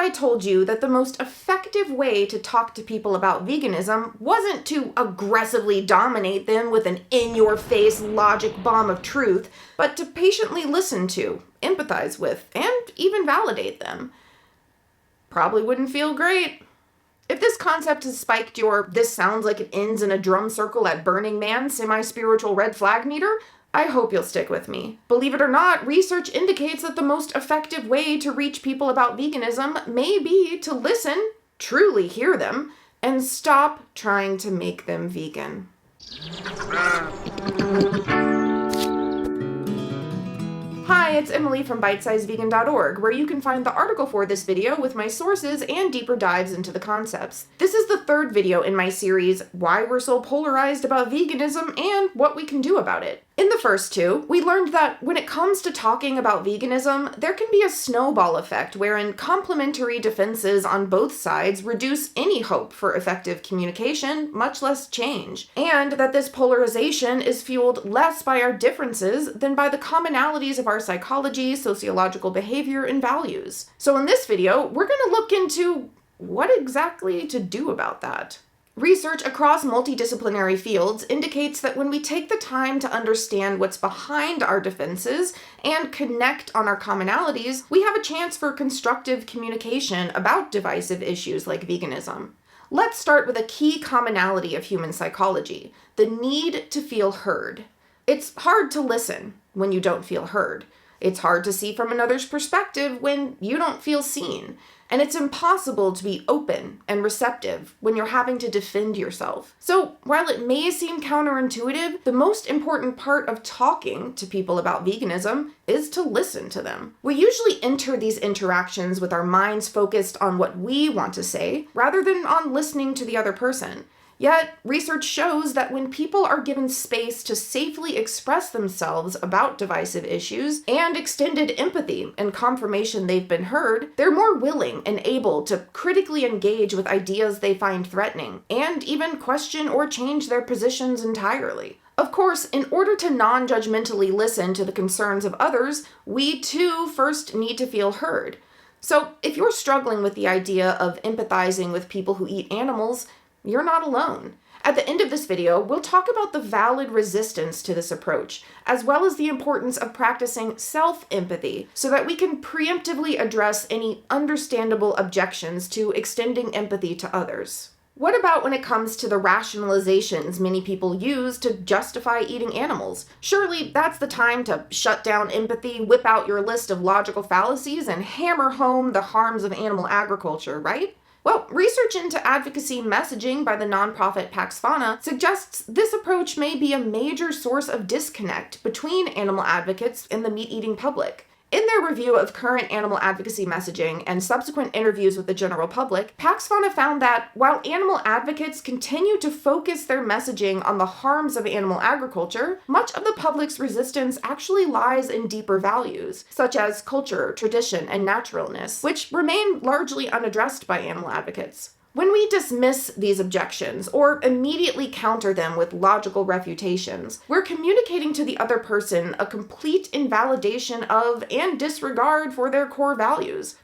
I told you that the most effective way to talk to people about veganism wasn't to aggressively dominate them with an in-your-face logic bomb of truth, but to patiently listen to, empathize with, and even validate them. Probably wouldn't feel great. If this concept has spiked your "this sounds like it ends in a drum circle at Burning Man" semi-spiritual red flag meter, I hope you'll stick with me. Believe it or not, research indicates that the most effective way to reach people about veganism may be to listen, truly hear them, and stop trying to make them vegan. Hi, it's Emily from BiteSizeVegan.org, where you can find the article for this video with my sources and deeper dives into the concepts. This is the third video in my series, Why We're So Polarized About Veganism and What We Can Do About It. In the first two, we learned that when it comes to talking about veganism, there can be a snowball effect wherein complementary defenses on both sides reduce any hope for effective communication, much less change, and that this polarization is fueled less by our differences than by the commonalities of our psychology, sociological behavior, and values. So in this video, we're going to look into what exactly to do about that. Research across multidisciplinary fields indicates that when we take the time to understand what's behind our defenses and connect on our commonalities, we have a chance for constructive communication about divisive issues like veganism. Let's start with a key commonality of human psychology, the need to feel heard. It's hard to listen when you don't feel heard. It's hard to see from another's perspective when you don't feel seen. And it's impossible to be open and receptive when you're having to defend yourself. So while it may seem counterintuitive, the most important part of talking to people about veganism is to listen to them. We usually enter these interactions with our minds focused on what we want to say, rather than on listening to the other person. Yet, research shows that when people are given space to safely express themselves about divisive issues and extended empathy and confirmation they've been heard, they're more willing and able to critically engage with ideas they find threatening, and even question or change their positions entirely. Of course, in order to non-judgmentally listen to the concerns of others, we too first need to feel heard. So, if you're struggling with the idea of empathizing with people who eat animals, you're not alone. At the end of this video, we'll talk about the valid resistance to this approach, as well as the importance of practicing self-empathy so that we can preemptively address any understandable objections to extending empathy to others. What about when it comes to the rationalizations many people use to justify eating animals? Surely that's the time to shut down empathy, whip out your list of logical fallacies, and hammer home the harms of animal agriculture, right? Well, research into advocacy messaging by the nonprofit Pax Fauna suggests this approach may be a major source of disconnect between animal advocates and the meat-eating public. In their review of current animal advocacy messaging and subsequent interviews with the general public, Pax Fauna found that while animal advocates continue to focus their messaging on the harms of animal agriculture, much of the public's resistance actually lies in deeper values, such as culture, tradition, and naturalness, which remain largely unaddressed by animal advocates. When we dismiss these objections or immediately counter them with logical refutations, we're communicating to the other person a complete invalidation of and disregard for their core values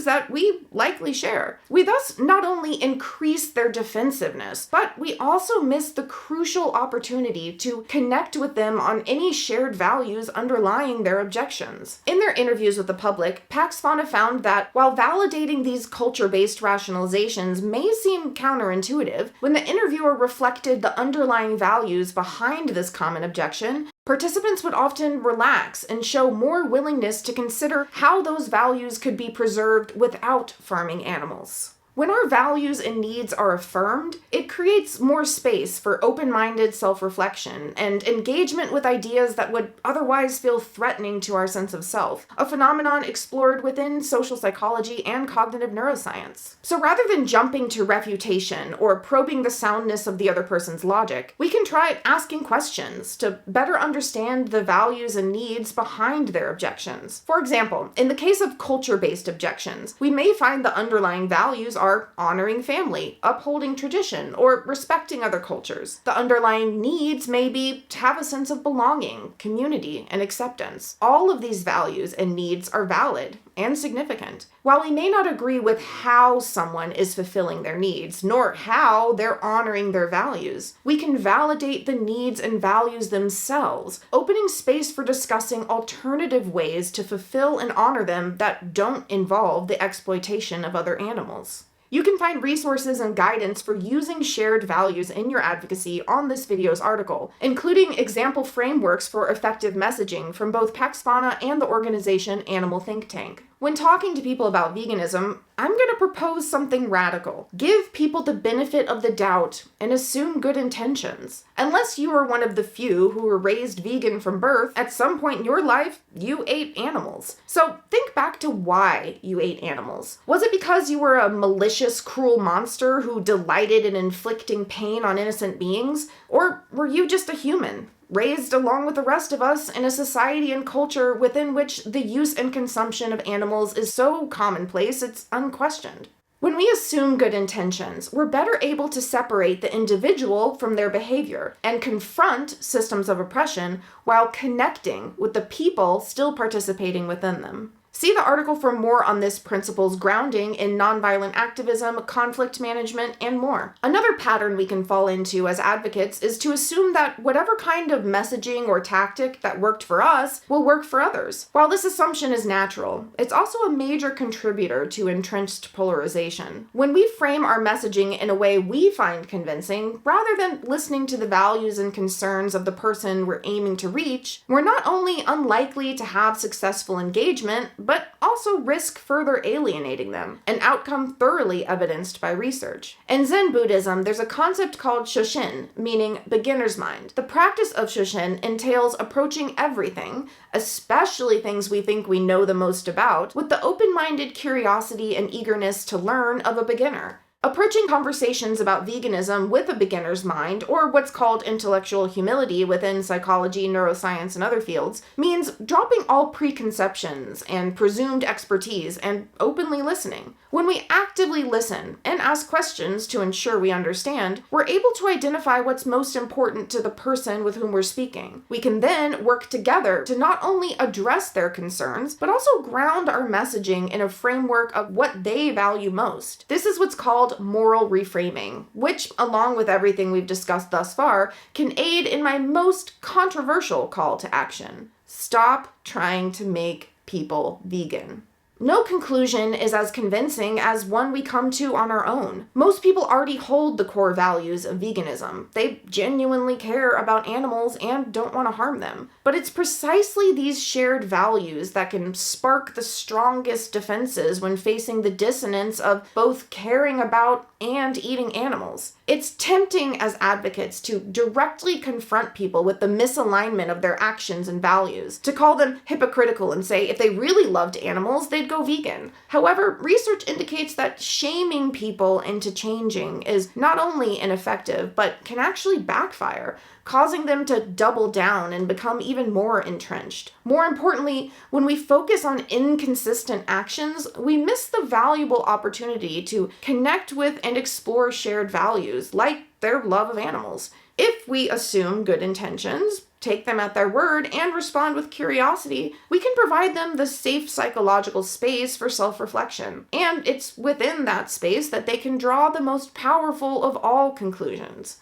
that we likely share. We thus not only increase their defensiveness, but we also miss the crucial opportunity to connect with them on any shared values underlying their objections. In their interviews with the public, Pax Fauna found that while validating these culture-based rationalizations may seem counterintuitive, when the interviewer reflected the underlying values behind this common objection, participants would often relax and show more willingness to consider how those values could be preserved without farming animals. When our values and needs are affirmed, it creates more space for open-minded self-reflection and engagement with ideas that would otherwise feel threatening to our sense of self, a phenomenon explored within social psychology and cognitive neuroscience. So rather than jumping to refutation or probing the soundness of the other person's logic, we can try asking questions to better understand the values and needs behind their objections. For example, in the case of culture-based objections, we may find the underlying values are honoring family, upholding tradition, or respecting other cultures. The underlying needs may be to have a sense of belonging, community, and acceptance. All of these values and needs are valid, and significant. While we may not agree with how someone is fulfilling their needs, nor how they're honoring their values, we can validate the needs and values themselves, opening space for discussing alternative ways to fulfill and honor them that don't involve the exploitation of other animals. You can find resources and guidance for using shared values in your advocacy on this video's article, including example frameworks for effective messaging from both Pax Fauna and the organization Animal Think Tank. When talking to people about veganism, I'm going to propose something radical. Give people the benefit of the doubt and assume good intentions. Unless you are one of the few who were raised vegan from birth, at some point in your life, you ate animals. So think back to why you ate animals. Was it because you were a malicious, cruel monster who delighted in inflicting pain on innocent beings? Or were you just a human, raised along with the rest of us in a society and culture within which the use and consumption of animals is so commonplace it's unquestioned? When we assume good intentions, we're better able to separate the individual from their behavior and confront systems of oppression while connecting with the people still participating within them. See the article for more on this principle's grounding in nonviolent activism, conflict management, and more. Another pattern we can fall into as advocates is to assume that whatever kind of messaging or tactic that worked for us will work for others. While this assumption is natural, it's also a major contributor to entrenched polarization. When we frame our messaging in a way we find convincing, rather than listening to the values and concerns of the person we're aiming to reach, we're not only unlikely to have successful engagement, but also risk further alienating them, an outcome thoroughly evidenced by research. In Zen Buddhism, there's a concept called shoshin, meaning beginner's mind. The practice of shoshin entails approaching everything, especially things we think we know the most about, with the open-minded curiosity and eagerness to learn of a beginner. Approaching conversations about veganism with a beginner's mind, or what's called intellectual humility within psychology, neuroscience, and other fields, means dropping all preconceptions and presumed expertise and openly listening. When we actively listen and ask questions to ensure we understand, we're able to identify what's most important to the person with whom we're speaking. We can then work together to not only address their concerns, but also ground our messaging in a framework of what they value most. This is what's called moral reframing, which, along with everything we've discussed thus far, can aid in my most controversial call to action. Stop trying to make people vegan. No conclusion is as convincing as one we come to on our own. Most people already hold the core values of veganism. They genuinely care about animals and don't want to harm them. But it's precisely these shared values that can spark the strongest defenses when facing the dissonance of both caring about and eating animals. It's tempting as advocates to directly confront people with the misalignment of their actions and values, to call them hypocritical and say if they really loved animals, they'd go vegan. However, research indicates that shaming people into changing is not only ineffective, but can actually backfire, causing them to double down and become even more entrenched. More importantly, when we focus on inconsistent actions, we miss the valuable opportunity to connect with and explore shared values, like their love of animals. If we assume good intentions, take them at their word, and respond with curiosity, we can provide them the safe psychological space for self-reflection. And it's within that space that they can draw the most powerful of all conclusions,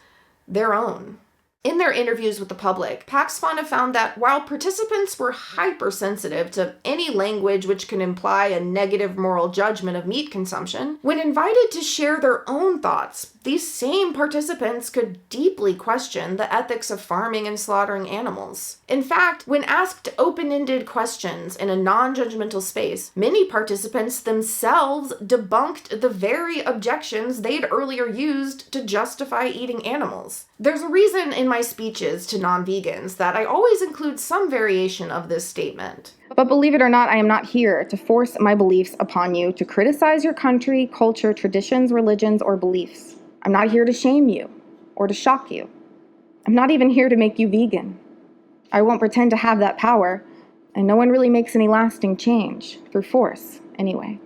their own. In their interviews with the public, Pax Fauna found that while participants were hypersensitive to any language which can imply a negative moral judgment of meat consumption, when invited to share their own thoughts, these same participants could deeply question the ethics of farming and slaughtering animals. In fact, when asked open-ended questions in a non-judgmental space, many participants themselves debunked the very objections they'd earlier used to justify eating animals. There's a reason in my speeches to non-vegans that I always include some variation of this statement. But believe it or not, I am not here to force my beliefs upon you, to criticize your country, culture, traditions, religions, or beliefs. I'm not here to shame you or to shock you. I'm not even here to make you vegan. I won't pretend to have that power, and no one really makes any lasting change, through force, anyway.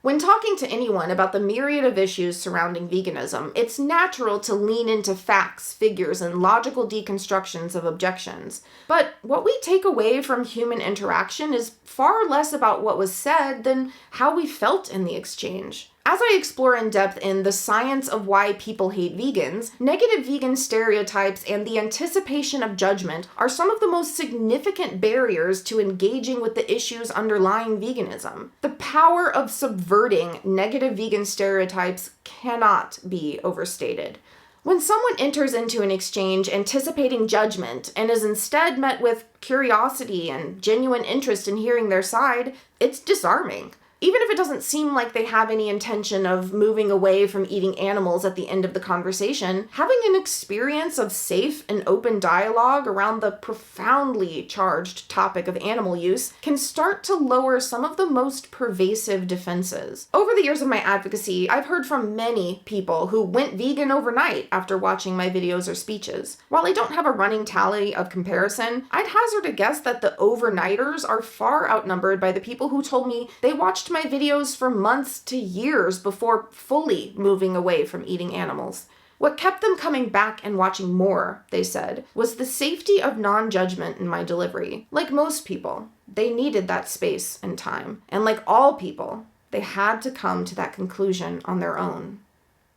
When talking to anyone about the myriad of issues surrounding veganism, it's natural to lean into facts, figures, and logical deconstructions of objections. But what we take away from human interaction is far less about what was said than how we felt in the exchange. As I explore in depth in The Science of Why People Hate Vegans, negative vegan stereotypes and the anticipation of judgment are some of the most significant barriers to engaging with the issues underlying veganism. The power of subverting negative vegan stereotypes cannot be overstated. When someone enters into an exchange anticipating judgment and is instead met with curiosity and genuine interest in hearing their side, it's disarming. Even if it doesn't seem like they have any intention of moving away from eating animals at the end of the conversation, having an experience of safe and open dialogue around the profoundly charged topic of animal use can start to lower some of the most pervasive defenses. Over the years of my advocacy, I've heard from many people who went vegan overnight after watching my videos or speeches. While I don't have a running tally of comparison, I'd hazard a guess that the overnighters are far outnumbered by the people who told me they watched my videos for months to years before fully moving away from eating animals. What kept them coming back and watching more, they said, was the safety of non-judgment in my delivery. Like most people, they needed that space and time. And like all people, they had to come to that conclusion on their own.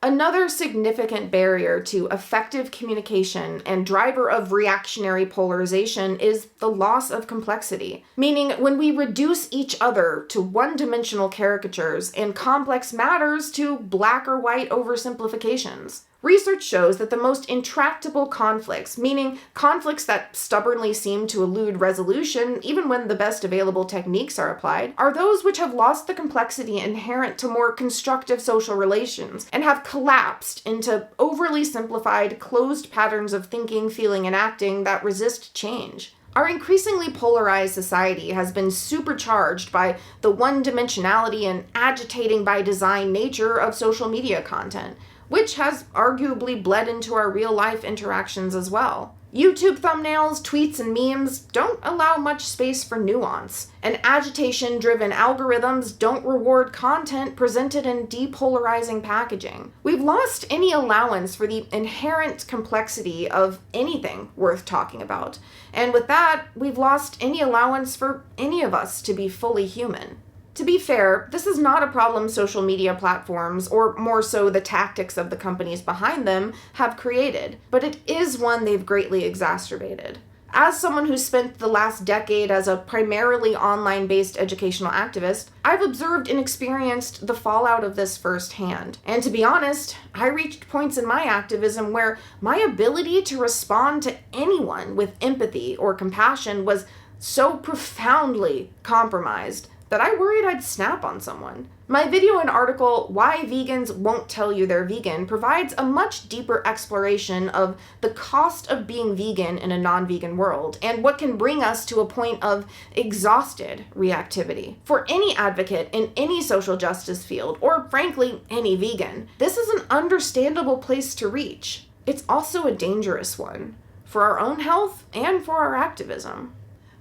Another significant barrier to effective communication and driver of reactionary polarization is the loss of complexity, meaning when we reduce each other to one-dimensional caricatures and complex matters to black or white oversimplifications. Research shows that the most intractable conflicts, meaning conflicts that stubbornly seem to elude resolution even when the best available techniques are applied, are those which have lost the complexity inherent to more constructive social relations and have collapsed into overly simplified, closed patterns of thinking, feeling, and acting that resist change. Our increasingly polarized society has been supercharged by the one-dimensionality and agitating by design nature of social media content, which has arguably bled into our real-life interactions as well. YouTube thumbnails, tweets, and memes don't allow much space for nuance, and agitation-driven algorithms don't reward content presented in depolarizing packaging. We've lost any allowance for the inherent complexity of anything worth talking about, and with that, we've lost any allowance for any of us to be fully human. To be fair, this is not a problem social media platforms, or more so the tactics of the companies behind them, have created, but it is one they've greatly exacerbated. As someone who spent the last decade as a primarily online-based educational activist, I've observed and experienced the fallout of this firsthand. And to be honest, I reached points in my activism where my ability to respond to anyone with empathy or compassion was so profoundly compromised that I worried I'd snap on someone. My video and article, Why Vegans Won't Tell You They're Vegan, provides a much deeper exploration of the cost of being vegan in a non-vegan world, and what can bring us to a point of exhausted reactivity. For any advocate in any social justice field, or frankly, any vegan, this is an understandable place to reach. It's also a dangerous one, for our own health and for our activism.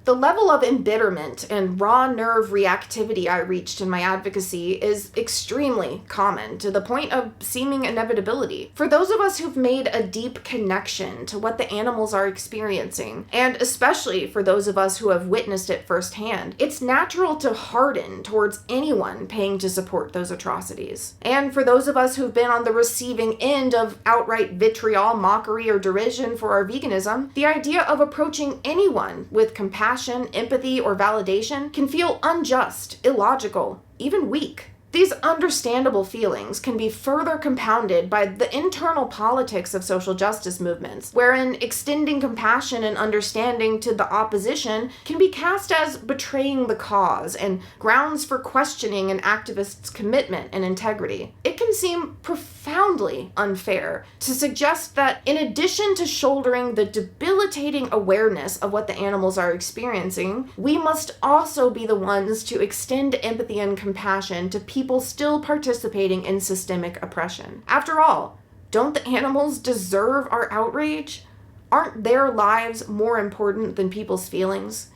The level of embitterment and raw nerve reactivity I reached in my advocacy is extremely common, to the point of seeming inevitability. For those of us who've made a deep connection to what the animals are experiencing, and especially for those of us who have witnessed it firsthand, it's natural to harden towards anyone paying to support those atrocities. And for those of us who've been on the receiving end of outright vitriol, mockery, or derision for our veganism, the idea of approaching anyone with compassion, empathy, or validation can feel unjust, illogical, even weak. These understandable feelings can be further compounded by the internal politics of social justice movements, wherein extending compassion and understanding to the opposition can be cast as betraying the cause and grounds for questioning an activist's commitment and integrity. It can seem profoundly unfair to suggest that in addition to shouldering the debilitating awareness of what the animals are experiencing, we must also be the ones to extend empathy and compassion to people still participating in systemic oppression. After all, don't the animals deserve our outrage? Aren't their lives more important than people's feelings?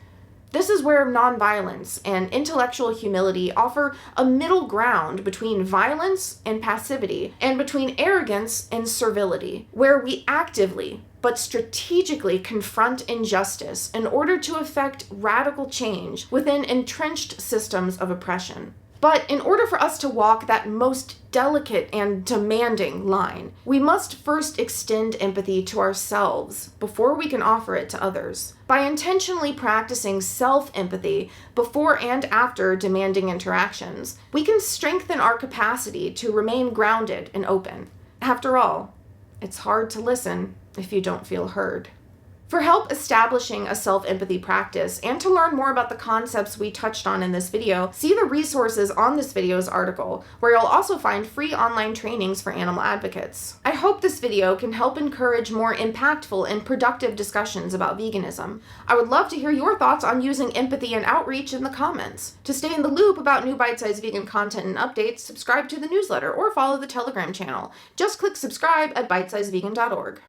This is where nonviolence and intellectual humility offer a middle ground between violence and passivity, and between arrogance and servility, where we actively but strategically confront injustice in order to effect radical change within entrenched systems of oppression. But in order for us to walk that most delicate and demanding line, we must first extend empathy to ourselves before we can offer it to others. By intentionally practicing self-empathy before and after demanding interactions, we can strengthen our capacity to remain grounded and open. After all, it's hard to listen if you don't feel heard. For help establishing a self-empathy practice and to learn more about the concepts we touched on in this video, see the resources on this video's article, where you'll also find free online trainings for animal advocates. I hope this video can help encourage more impactful and productive discussions about veganism. I would love to hear your thoughts on using empathy and outreach in the comments. To stay in the loop about new Bite-Size Vegan content and updates, subscribe to the newsletter or follow the Telegram channel. Just click subscribe at BiteSizeVegan.org.